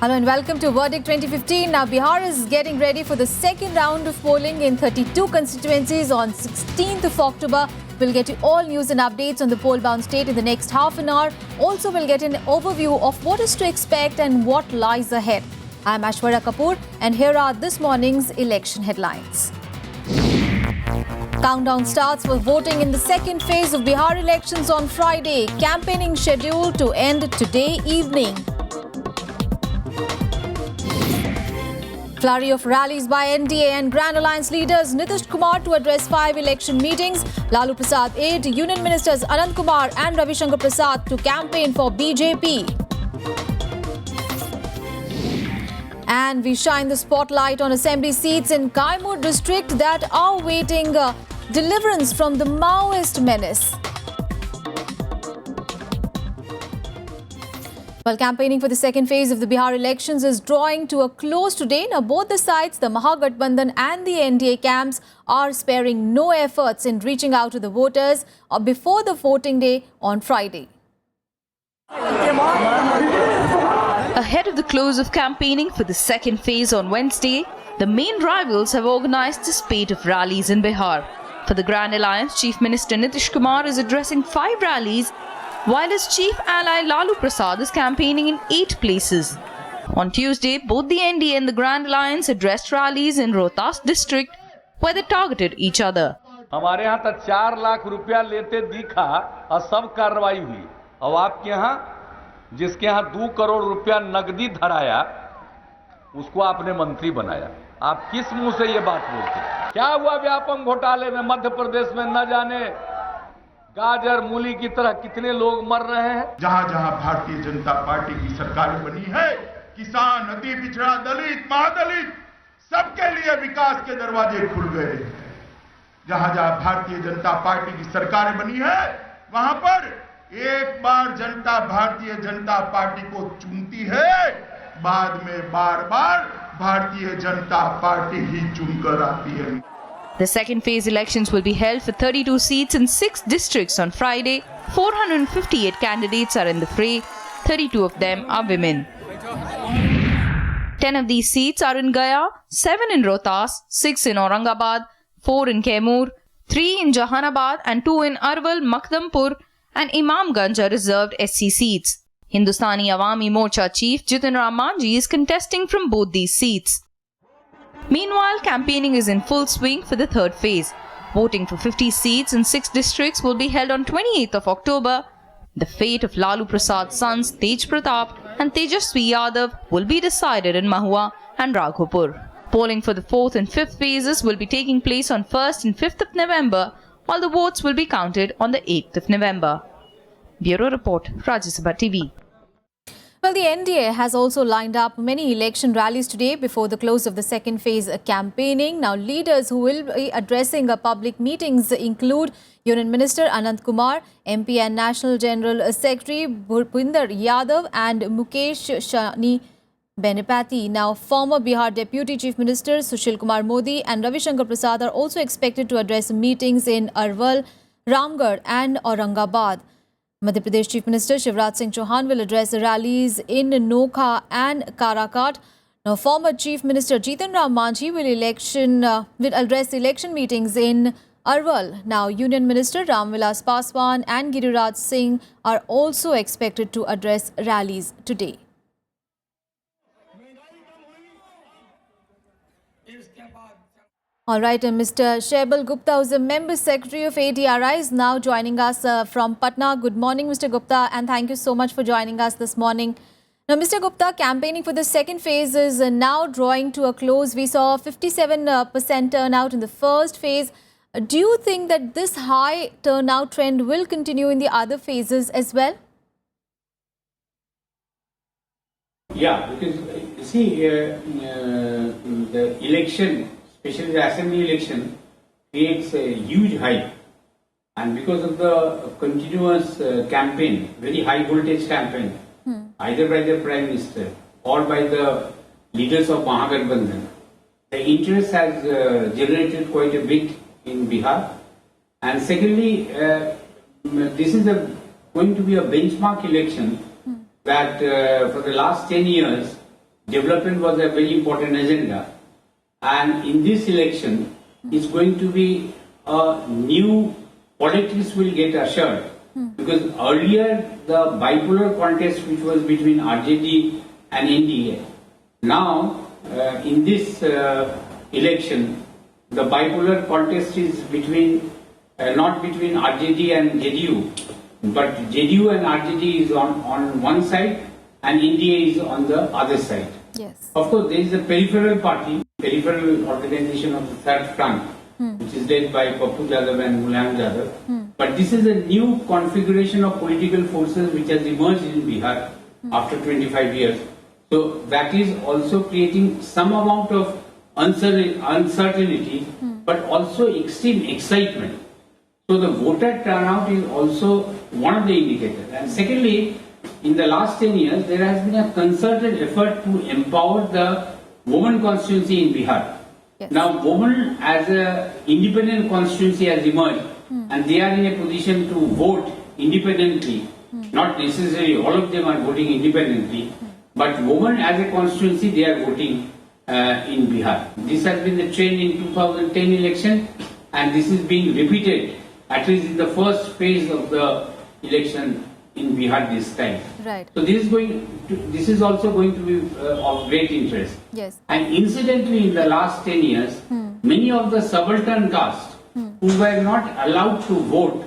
Hello and welcome to Verdict 2015. Now, Bihar is getting ready for the second round of polling in 32 constituencies on 16th of October. We'll get you all news and updates on the poll-bound state in the next half an hour. Also, we'll get an overview of what is to expect and what lies ahead. I'm Aishwarya Kapoor, and here are this morning's election headlines. Countdown starts for voting in the second phase of Bihar elections on Friday. Campaigning scheduled to end today evening. Flurry of rallies by NDA and Grand Alliance leaders. Nitish Kumar to address 5 election meetings. Lalu Prasad aide Union Ministers Anant Kumar and Ravi Shankar Prasad to campaign for BJP. And we shine the spotlight on assembly seats in Kaimur district that are waiting deliverance from the Maoist menace. Well, campaigning for the second phase of the Bihar elections is drawing to a close today. Now, both the sides, the Mahagathbandhan and the NDA camps, are sparing no efforts in reaching out to the voters before the voting day on Friday. Ahead of the close of campaigning for the second phase on Wednesday, the main rivals have organized a spate of rallies in Bihar. For the Grand Alliance, Chief Minister Nitish Kumar is addressing 5 rallies, while his chief ally Lalu Prasad is campaigning in 8 places. On Tuesday, both the NDA and the Grand Alliance addressed rallies in Rohtas district, where they targeted each other. हमारे यहाँ तक 4 लाख रुपया लेते दिखा और सब कार्रवाई हुई। और आपके यहाँ जिसके यहाँ 2 करोड़ रुपया नकदी धराया, उसको आपने मंत्री बनाया। आप किस मुंह से ये बात बोलते हैं? क्या हुआ व्यापम घोटाले में मध्य प्रदेश में न जाने गाजर मूली की तरह कितने लोग मर रहे हैं। जहां जहां भारतीय जनता पार्टी की सरकार बनी है, किसान, अति पिछड़ा, दलित, महादलित, सबके लिए विकास के दरवाजे खुल गए। जहां जहां भारतीय जनता पार्टी की सरकार बनी है, वहां पर एक बार जनता भारतीय जनता पार्टी को चुनती है, बाद में बार बार भारतीय जनता पार्टी ही चुनकर आती है। The second phase elections will be held for 32 seats in 6 districts on Friday. 458 candidates are in the fray. 32 of them are women. 10 of these seats are in Gaya, 7 in Rohtas, 6 in Aurangabad, 4 in Kaimur, 3 in Jahanabad and 2 in Arwal, Makdampur and Imamganj are reserved SC seats. Hindustani Awami Morcha chief Jitin Ram Manjhi is contesting from both these seats. Meanwhile, campaigning is in full swing for the third phase. Voting for 50 seats in 6 districts will be held on 28th of October. The fate of Lalu Prasad's sons Tej Pratap and Tejaswi Yadav will be decided in Mahua and Raghopur. Polling for the 4th and 5th phases will be taking place on 1st and 5th of November, while the votes will be counted on the 8th of November. Bureau Report, Rajya Sabha TV. Well, the NDA has also lined up many election rallies today before the close of the second phase campaigning. Now, leaders who will be addressing public meetings include Union Minister Anant Kumar, MP and National General Secretary Bhupinder Yadav and Mukesh Sahni Benipati. Now, former Bihar Deputy Chief Minister Sushil Kumar Modi and Ravi Shankar Prasad are also expected to address meetings in Arwal, Ramgarh and Aurangabad. Madhya Pradesh Chief Minister Shivraj Singh Chauhan will address the rallies in Nokha and Karakat. Now, former Chief Minister Jitin Ram Manjhi will address election meetings in Arwal. Now, Union Minister Ram Vilas Paswan and Giriraj Singh are also expected to address rallies today. All right, Mr. Shaibal Gupta, who is the Member Secretary of ADRI, is now joining us from Patna. Good morning, Mr. Gupta, and thank you so much for joining us this morning. Now, Mr. Gupta, campaigning for the second phase is now drawing to a close. We saw 57% turnout in the first phase. Do you think that this high turnout trend will continue in the other phases as well? Yeah, because you see, the election, especially the assembly election, creates a huge hype, and because of the continuous campaign, very high voltage campaign, either by the Prime Minister or by the leaders of Mahagathbandhan, the interest has generated quite a bit in Bihar. And secondly, this is going to be a benchmark election that for the last 10 years, development was a very important agenda. And in this election, it's going to be a new politics will get ushered. Because earlier the bipolar contest which was between RJD and NDA, now in this election, the bipolar contest is between not between RJD and JDU, but JDU and RJD is on one side and NDA is on the other side. Yes. Of course, there is a peripheral party, peripheral organization of the third front, which is led by Pappu Yadav and Mulayam Yadav. But this is a new configuration of political forces which has emerged in Bihar after 25 years. So that is also creating some amount of uncertainty, but also extreme excitement. So the voter turnout is also one of the indicators. And secondly, in the last 10 years, there has been a concerted effort to empower the women constituency in Bihar. Yes. Now, women as an independent constituency has emerged, and they are in a position to vote independently. Not necessarily all of them are voting independently, but women as a constituency, they are voting in Bihar. This has been the trend in 2010 election, and this is being repeated, at least in the first phase of the election in Bihar this time. Right. So this is also going to be of great interest. Yes. And incidentally, in the last 10 years, many of the subaltern castes who were not allowed to vote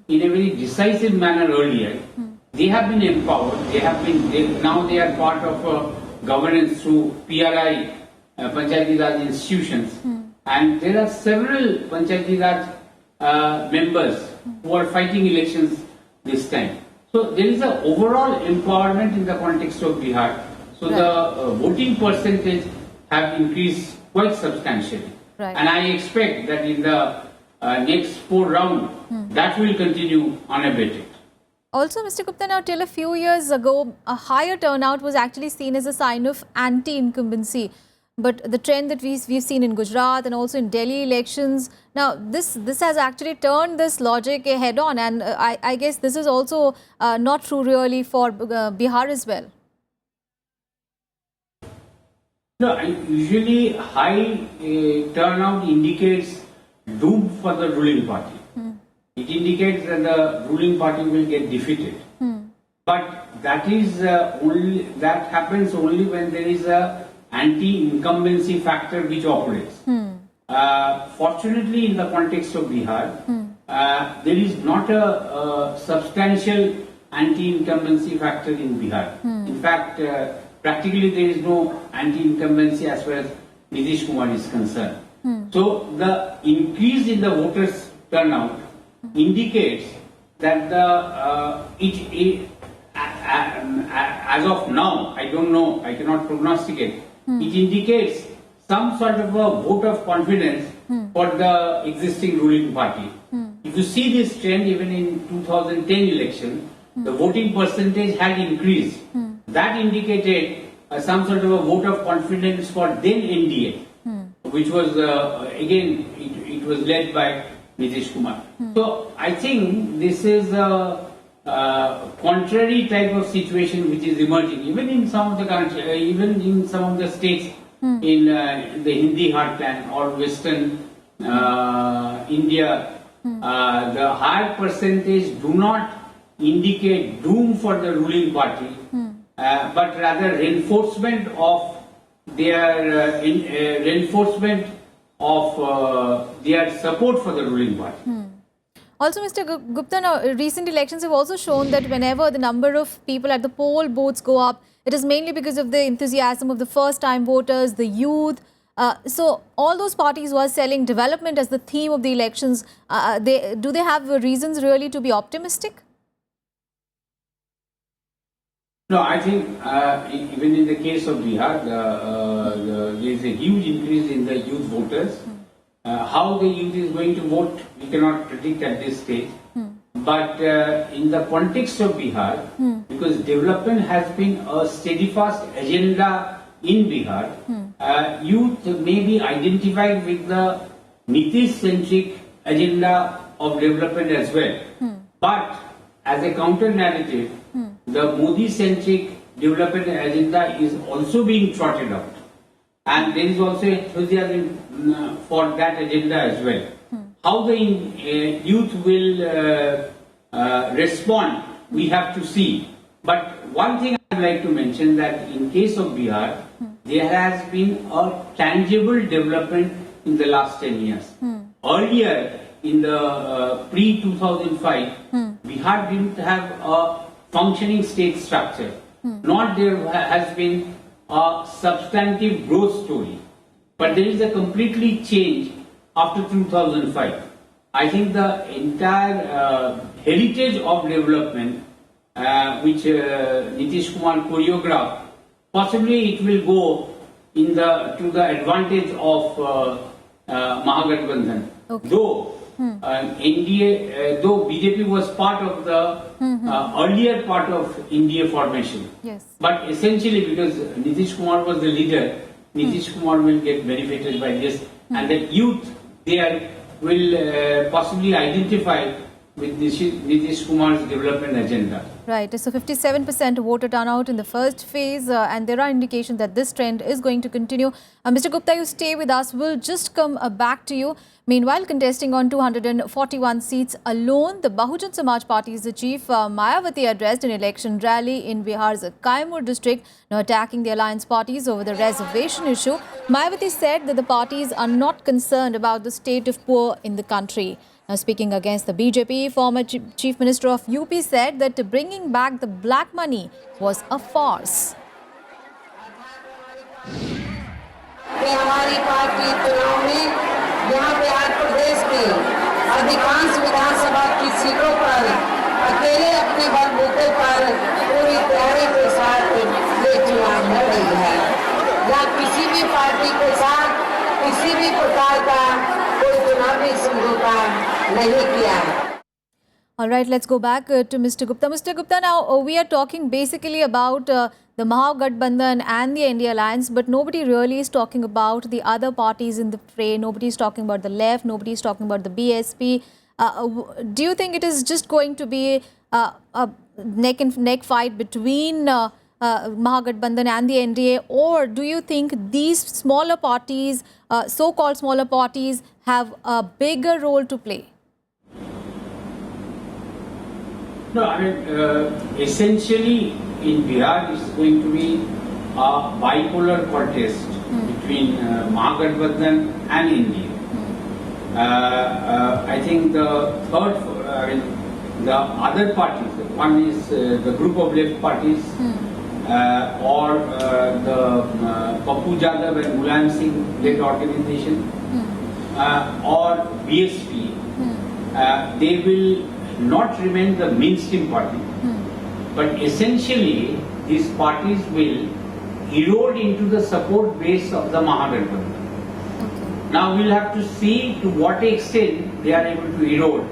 in a very decisive manner earlier, they have been empowered. Now they are part of governance through PRI, Panchayati Raj institutions, and there are several Panchayati Raj members who are fighting elections this time. So there is an overall empowerment in the context of Bihar. So the voting percentage have increased quite substantially. Right. And I expect that in the next 4 rounds, that will continue unabated. Also, Mr. Gupta, now till a few years ago, a higher turnout was actually seen as a sign of anti-incumbency. But the trend that we've seen in Gujarat and also in Delhi elections, now this has actually turned this logic head on, and I guess this is also not true really for Bihar as well. No, usually high turnout indicates doom for the ruling party. It indicates that the ruling party will get defeated. But that happens only when there is a anti-incumbency factor which operates. Fortunately, in the context of Bihar, there is not a substantial anti-incumbency factor in Bihar. In fact, practically there is no anti-incumbency as far as Nitish Kumar is concerned. So the increase in the voters' turnout indicates that as of now, I don't know, I cannot prognosticate. It indicates some sort of a vote of confidence for the existing ruling party. If you see this trend, even in 2010 election, the voting percentage had increased. That indicated some sort of a vote of confidence for then NDA, which was again it was led by Nitish Kumar. So I think this is a contrary type of situation which is emerging, even in some of the country, even in some of the states in the Hindi heartland or Western India. The higher percentage do not indicate doom for the ruling party, but rather reinforcement of their support for the ruling party. Also, Mr. Gupta, now, recent elections have also shown that whenever the number of people at the poll booths go up, it is mainly because of the enthusiasm of the first-time voters, the youth. So all those parties who are selling development as the theme of the elections, do they have reasons really to be optimistic? No, I think even in the case of Bihar, there is a huge increase in the youth voters. How the youth is going to vote, we cannot predict at this stage. But in the context of Bihar, because development has been a steadfast agenda in Bihar, youth may be identified with the Nitish-centric agenda of development as well. But as a counter narrative, the Modi-centric development agenda is also being trotted out. And there is also enthusiasm for that agenda as well. How the youth will respond, we have to see. But one thing I would like to mention that in case of Bihar, there has been a tangible development in the last 10 years. Earlier, in the pre-2005, Bihar didn't have a functioning state structure. Not there has been a substantive growth story. But there is a completely change after 2005. I think the entire heritage of development which Nitish Kumar choreographed, possibly it will go in to the advantage of Mahagathbandhan. Okay. Though NDA, though BJP was part of the earlier part of NDA formation. Yes. But essentially, because Nitish Kumar was the leader, Nitish Kumar will get benefited by this, and the youth there will possibly identify with Nitish Kumar's development agenda. Right. So 57% voter turnout in the first phase, and there are indications that this trend is going to continue. Mr. Gupta, you stay with us. We'll just come back to you. Meanwhile, contesting on 241 seats alone, the Bahujan Samaj Party's chief Mayawati addressed an election rally in Bihar's Kaimur district, now attacking the alliance parties over the reservation issue. Mayawati said that the parties are not concerned about the state of poor in the country. Now, speaking against the BJP, former Chief Minister of UP said that bringing back the black money was a farce. हमारी party चुनाव में यहाँ बिहार प्रदेश की अधिकांश विधानसभा की सीटों पर अकेले अपने बलबूते पर पूरी तैयारी के साथ ये चुनाव लड़ रही है। या किसी भी पार्टी के साथ किसी भी प्रकार का कोई चुनावी समझौता नहीं किया है। All right, let's go back to Mr. Gupta. Mr. Gupta, now we are talking basically about the Mahagathbandhan and the NDA alliance, but nobody really is talking about the other parties in the fray. Nobody is talking about the left. Nobody is talking about the BSP. Do you think it is just going to be a neck and neck fight between Mahagathbandhan and the NDA, or do you think these smaller parties, so-called smaller parties, have a bigger role to play? No, I mean, essentially in Bihar it's going to be a bipolar contest between Mahagathbandhan and India. I think the the other parties, one is the group of left parties or the Pappu Jadhav and Mulayam Singh led organization or BSP, they will not remain the mainstream party, but essentially these parties will erode into the support base of the Mahagathbandhan. Now we'll have to see to what extent they are able to erode,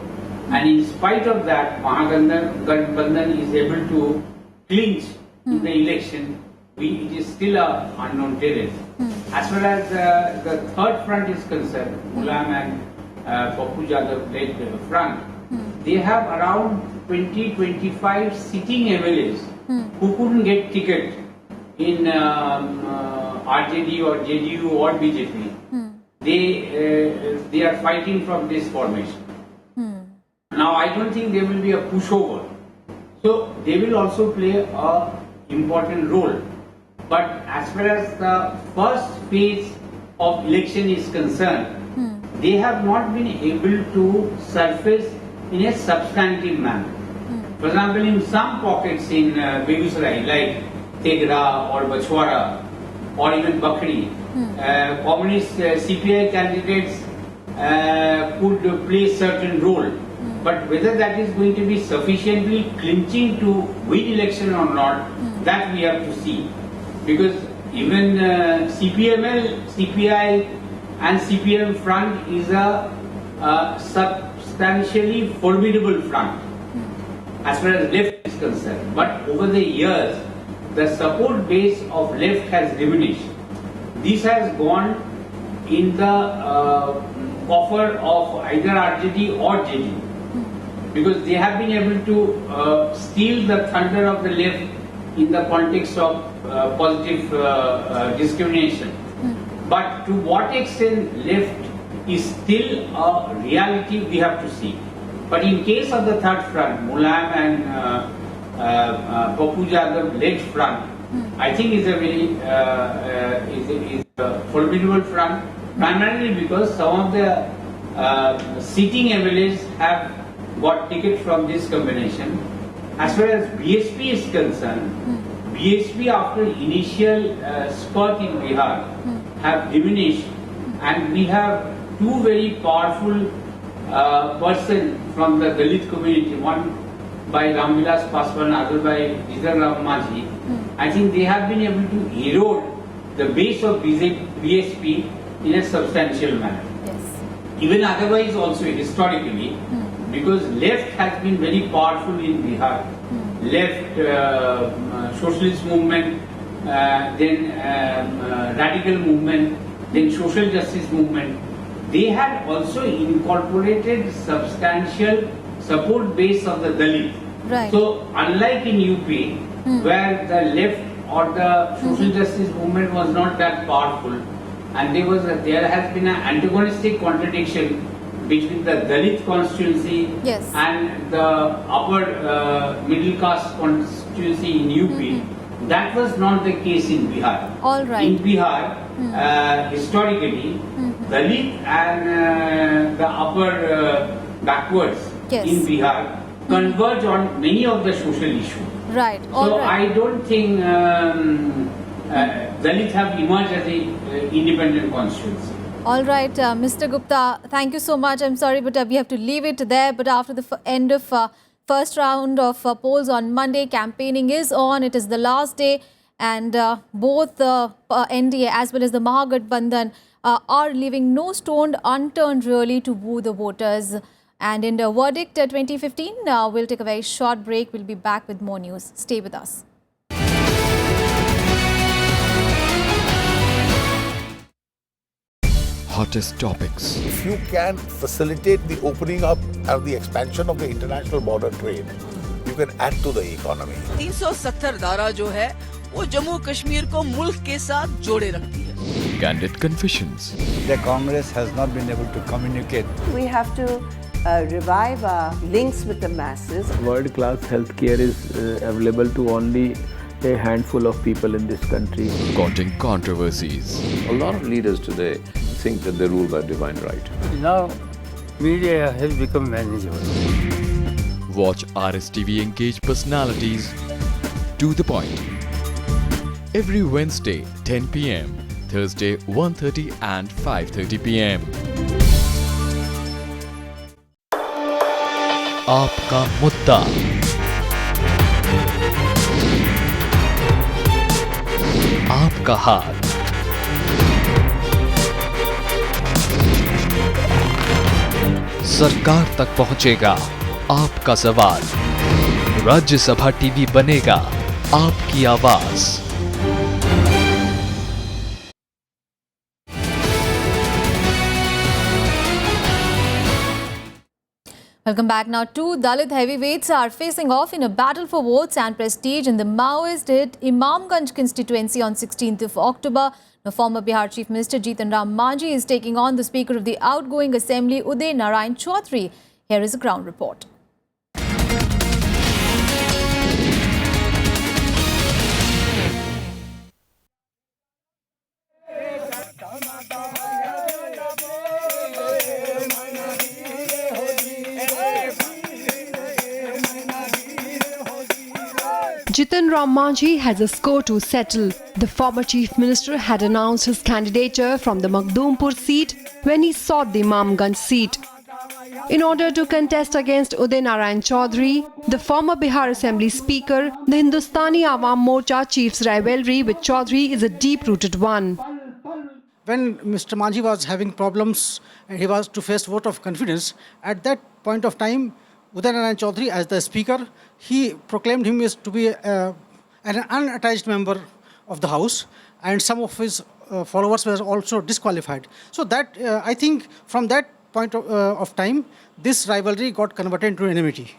and in spite of that, Mahagathbandhan is able to clinch in the election. It is still an unknown terrain. As far as the third front is concerned, Mulayam and Pappu Jadhav led front, they have around 20-25 sitting MLAs who couldn't get ticket in RJD or JDU or BJP. They are fighting from this formation. Now I don't think there will be a pushover. So they will also play a important role. But as far as the first phase of election is concerned, they have not been able to surface in a substantive manner. For example, in some pockets in Begusarai, like Tegra or Bachwara or even Bakri, communist CPI candidates could play certain role. But whether that is going to be sufficiently clinching to win election or not, that we have to see. Because even CPML, CPI and CPM front is a substantially formidable front as far as left is concerned. But over the years, the support base of left has diminished. This has gone in the coffer of either RJD or JD, because they have been able to steal the thunder of the left in the context of positive discrimination. But to what extent left is still a reality we have to see. But in case of the third front, Mulayam and Papu Jadhav led front, I think is a very is a formidable front, primarily because some of the sitting MLAs have got ticket from this combination. As far as BSP is concerned, BSP after initial spurt in Bihar have diminished, and we have two very powerful person from the Dalit community, one by Ramvilas Paswan, other by Jitan Ram Manjhi. I think they have been able to erode the base of BSP in a substantial manner. Yes. Even otherwise also historically, because left has been very powerful in Bihar. Left socialist movement, then radical movement, then social justice movement. They had also incorporated substantial support base of the Dalit. Right. So unlike in UP, where the left or the social justice movement was not that powerful, and there has been an antagonistic contradiction between the Dalit constituency Yes. and the upper middle caste constituency in UP. That was not the case in Bihar. All right. In Bihar, historically, Dalit and the upper backwards Yes. in Bihar converge on many of the social issues. Right. All So right. I don't think Dalits have emerged as a independent constituency. All right, Mr. Gupta, thank you so much. I'm sorry, but we have to leave it there. But after the end of first round of polls on Monday, campaigning is on. It is the last day, and both the NDA as well as the Mahagathbandhan are leaving no stone unturned really to woo the voters. And in the verdict 2015, we'll take a very short break. We'll be back with more news. Stay with us. Hottest topics. If you can facilitate the opening up and the expansion of the international border trade, you can add to the economy. 370 धारा जो है वो जम्मू कश्मीर को मुल्क के साथ जोड़े रखती है. Candid confessions. The Congress has not been able to communicate. We have to revive our links with the masses. World-class healthcare is available to only a handful of people in this country. Courting controversies. A lot of leaders today think that they rule by divine right. Now, media has become manageable. Watch RSTV engage personalities to the point. Every Wednesday, 10 p.m. Thursday, 1:30 and 5:30 p.m. आपका मुद्दा. आपका हाथ. सरकार तक पहुंचेगा आपका सवाल. Rajya Sabha TV बनेगा आपकी आवाज. Welcome back. Now, two Dalit heavyweights are facing off in a battle for votes and prestige in the Maoist-hit Imamganj constituency on 16th of October. Now, former Bihar Chief Minister Jitan Ram Manjhi is taking on the Speaker of the outgoing Assembly, Uday Narayan Chaudhary. Here is a ground report. Jitan Ram Manjhi has a score to settle. The former Chief Minister had announced his candidature from the Makhdoompur seat when he sought the Imamganj seat. In order to contest against Uday Narayan Chaudhary, the former Bihar Assembly Speaker, the Hindustani Awam Morcha chief's rivalry with Chaudhary is a deep-rooted one. When Mr. Manjhi was having problems and he was to face vote of confidence, at that point of time, Uday Narayan Chaudhary, as the Speaker, he proclaimed him as to be an unattached member of the House, and some of his followers were also disqualified. So that, I think, from that point of time, this rivalry got converted into enmity.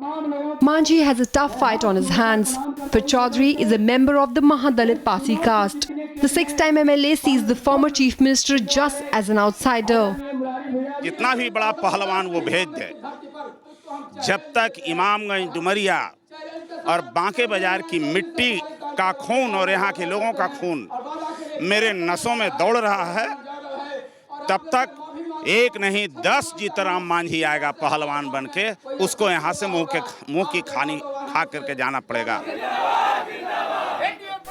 Manjhi has a tough fight on his hands. For Chaudhary is a member of the Mahadalit Pasi caste. The six-time MLA sees the former chief minister just as an outsider. जितना भी बड़ा पहलवान वो भेज दे, जब तक इमामगंज डुमरिया और बांके बाजार की मिट्टी का खून और यहाँ के लोगों का खून मेरे नसों में दौड़ रहा है, तब तक एक नहीं 10 जीतराम मांझी आएगा पहलवान बनके, उसको यहाँ से मुंह की खानी खा करके जाना पड़ेगा।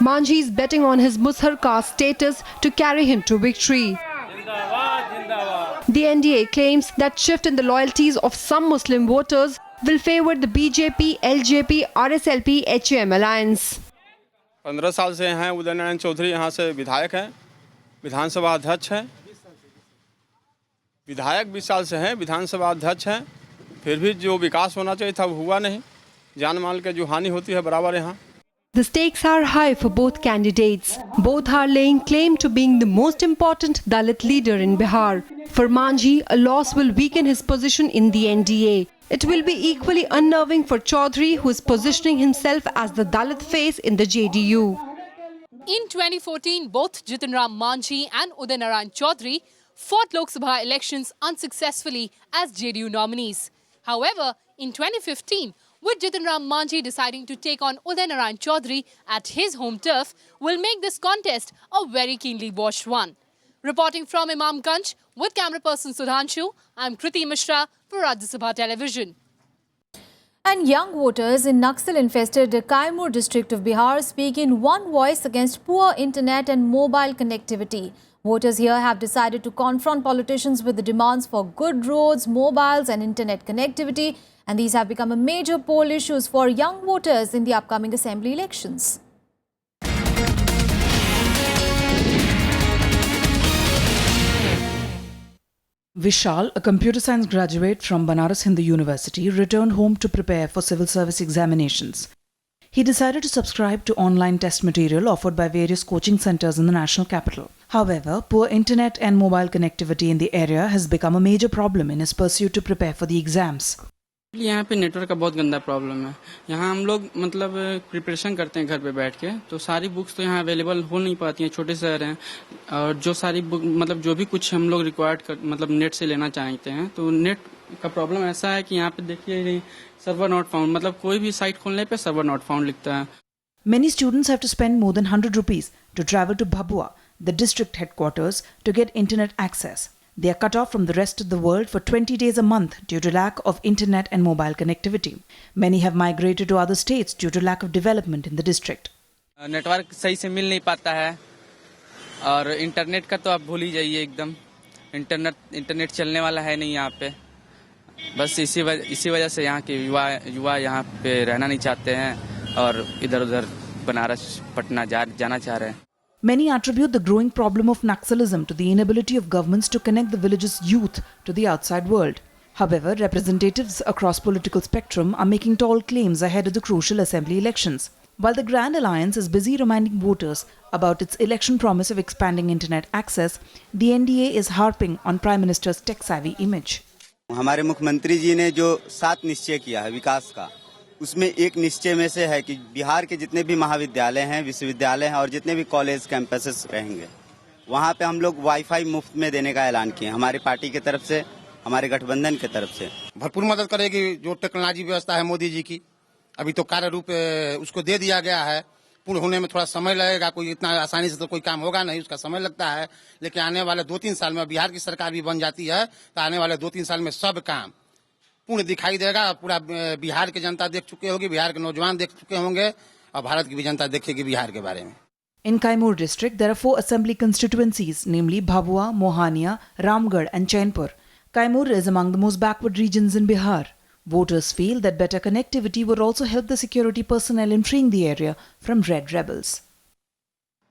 Manjhi is betting on his Mushar caste status to carry him to victory. The NDA claims that shift in the loyalties of some Muslim voters will favor the BJP, LJP, RSLP, HAM alliance. 15 साल से हैं उदय नारायण चौधरी, यहाँ से विधायक हैं, विधानसभा अध्यक्ष हैं। विधायक 20 साल से हैं, विधानसभा अध्यक्ष हैं, फिर भी जो विकास होना चाहिए था वो हुआ नहीं। जान माल के जो हानि होती है बराबर यहाँ। The stakes are high for both candidates. Both are laying claim to being the most important Dalit leader in Bihar. For Manjhi, a loss will weaken his position in the NDA. It will be equally unnerving for Chaudhary, who is positioning himself as the Dalit face in the JDU. In 2014, both Jitin Ram Manjhi and Uday Narayan Chaudhary fought Lok Sabha elections unsuccessfully as JDU nominees. However, in 2015, with Jitin Ram Manjhi deciding to take on Uday Narayan Chaudhary at his home turf, will make this contest a very keenly watched one. Reporting from Imamganj with camera person Sudhanshu, I'm Kriti Mishra for Rajya Sabha Television. And young voters in Naxal-infested Kaimur district of Bihar speak in one voice against poor internet and mobile connectivity. Voters here have decided to confront politicians with the demands for good roads, mobiles and internet connectivity, and these have become a major poll issues for young voters in the upcoming assembly elections. Vishal, a computer science graduate from Banaras Hindu University, returned home to prepare for civil service examinations. He decided to subscribe to online test material offered by various coaching centers in the national capital. However, poor internet and mobile connectivity in the area has become a major problem in his pursuit to prepare for the exams. यहाँ पे network का बहुत गंदा problem है। यहाँ हम लोग मतलब प्रिपरेशन करते हैं घर पे बैठ के, तो सारी बुक्स तो यहाँ अवेलेबल हो नहीं पाती हैं, छोटे शहर हैं, और जो सारी बुक मतलब जो भी कुछ हम लोग रिक्वायर्ड मतलब नेट से लेना चाहते हैं, तो नेट का प्रॉब्लम ऐसा है कि यहाँ पे देखिए सर्वर नॉट फाउंड, मतलब कोई भी साइट खोलने पे सर्वर नॉट फाउंड लिखता है। Many students have to spend more than 100 rupees to travel to Bhabua, the district headquarters, to get internet access. They are cut off from the rest of the world for 20 days a month due to lack of internet and mobile connectivity. Many have migrated to other states due to lack of development in the district. Network सही से मिल नहीं पाता है, और internet का तो आप भूल ही जाइए एकदम। इंटरनेट चलने वाला है नहीं यहाँ पे। बस इसी वजह से यहाँ के युवा यहाँ पे रहना नहीं चाहते हैं और इधर-उधर बनारस पटना जाना चाह रहे हैं। Many attribute the growing problem of Naxalism to the inability of governments to connect the village's youth to the outside world. However, representatives across political spectrum are making tall claims ahead of the crucial assembly elections. While the Grand Alliance is busy reminding voters about its election promise of expanding internet access, the NDA is harping on Prime Minister's tech-savvy image. हमारे मुख्यमंत्री जी ने जो 7 निश्चय किया है विकास का, उसमें एक निश्चय में से है कि बिहार के जितने भी महाविद्यालय हैं, विश्वविद्यालय हैं और जितने भी कॉलेज कैंपसेस रहेंगे, वहाँ पे हम लोग वाईफाई मुफ्त में देने का ऐलान किए हमारी पार्टी की तरफ से, हमारे गठबंधन की तरफ से। भरपूर मदद करेगी जो टेक्नोलॉजी व्यवस्था है मोदी जी की, अभी तो कार्य रूप उसको दे दिया गया है। पूर्ण होने में थोड़ा समय लगेगा, कोई इतना आसानी से तो कोई काम होगा नहीं, उसका समय लगता है, लेकिन आने वाले 2-3 साल में बिहार की सरकार भी बन जाती है तो आने वाले 2-3 साल में सब काम पूर्ण दिखाई देगा। पूरा बिहार की जनता देख चुके होगी, बिहार के नौजवान देख चुके होंगे और भारत की भी जनता देखेगी बिहार के बारे में। In Kaimur district, there are 4 assembly constituencies, namely Bhabua, Mohania, Ramgarh and Chainpur. Kaimur is among the most backward regions in Bihar. Voters feel that better connectivity would also help the security personnel in freeing the area from red rebels.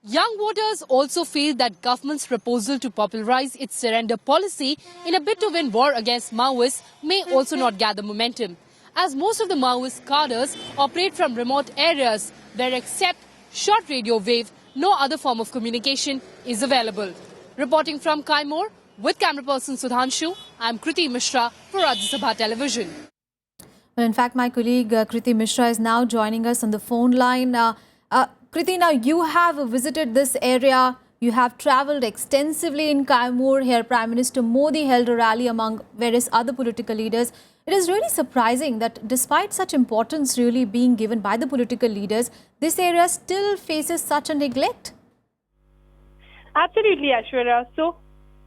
Young voters also feel that government's proposal to popularize its surrender policy in a bid to win war against Maoists may also not gather momentum, as most of the Maoist cadres operate from remote areas where except short radio wave, no other form of communication is available. Reporting from Kaimur with camera person Sudhanshu, I'm Kriti Mishra for Rajya Sabha Television. Well, in fact, my colleague Kriti Mishra is now joining us on the phone line. Kriti, now you have visited this area. You have travelled extensively in Kaimur. Here, Prime Minister Modi held a rally among various other political leaders. It is really surprising that despite such importance really being given by the political leaders, this area still faces such a neglect. Absolutely, Aishwarya. So,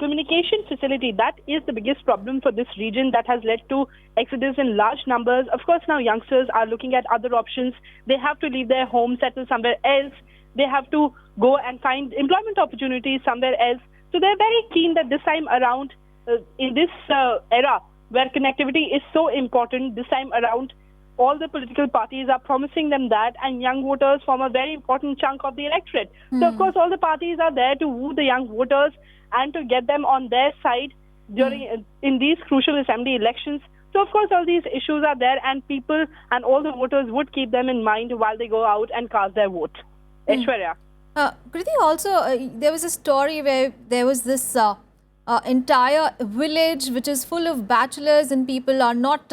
communication facility, that is the biggest problem for this region that has led to exodus in large numbers. Of course, now youngsters are looking at other options. They have to leave their home, settle somewhere else. They have to go and find employment opportunities somewhere else. So they're very keen that this time around, in this era where connectivity is so important, this time around, all the political parties are promising them that, and young voters form a very important chunk of the electorate. So, of course, all the parties are there to woo the young voters and to get them on their side during in these crucial assembly elections. So, of course, all these issues are there, and people and all the voters would keep them in mind while they go out and cast their vote. Aishwarya. Kriti, also, there was a story where there was this entire village which is full of bachelors and people are not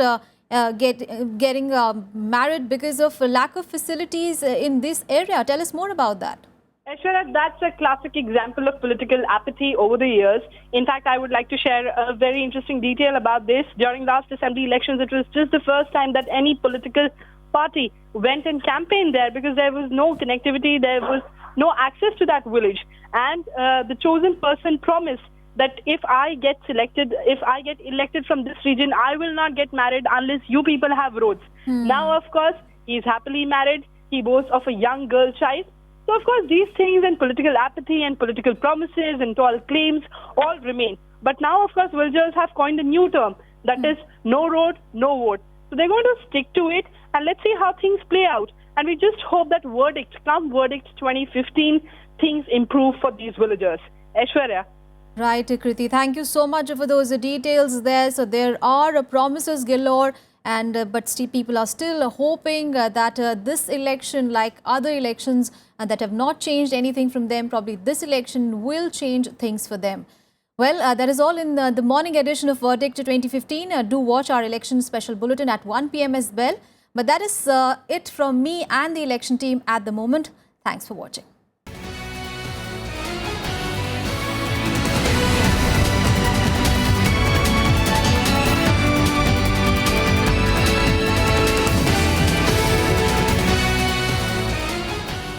getting married because of a lack of facilities in this area. Tell us more about that. Aishwarya, that's a classic example of political apathy over the years. In fact, I would like to share a very interesting detail about this. During last assembly elections, it was just the first time that any political party went and campaigned there because there was no connectivity, there was no access to that village. And the chosen person promised that if I get selected, if I get elected from this region, I will not get married unless you people have roads. Now, of course, he's happily married. He boasts of a young girl child. So, of course, these things and political apathy and political promises and tall claims all remain. But now, of course, villagers have coined a new term, that is no road, no vote. So they're going to stick to it, and let's see how things play out. And we just hope that come verdict 2015, things improve for these villagers. Aishwarya. Right, Kriti. Thank you so much for those details there. So there are promises galore, and but still people are still hoping that this election, like other elections that have not changed anything from them, probably this election will change things for them. Well, that is all in the morning edition of Verdict 2015. Do watch our election special bulletin at 1 p.m. as well. But that is it from me and the election team at the moment. Thanks for watching.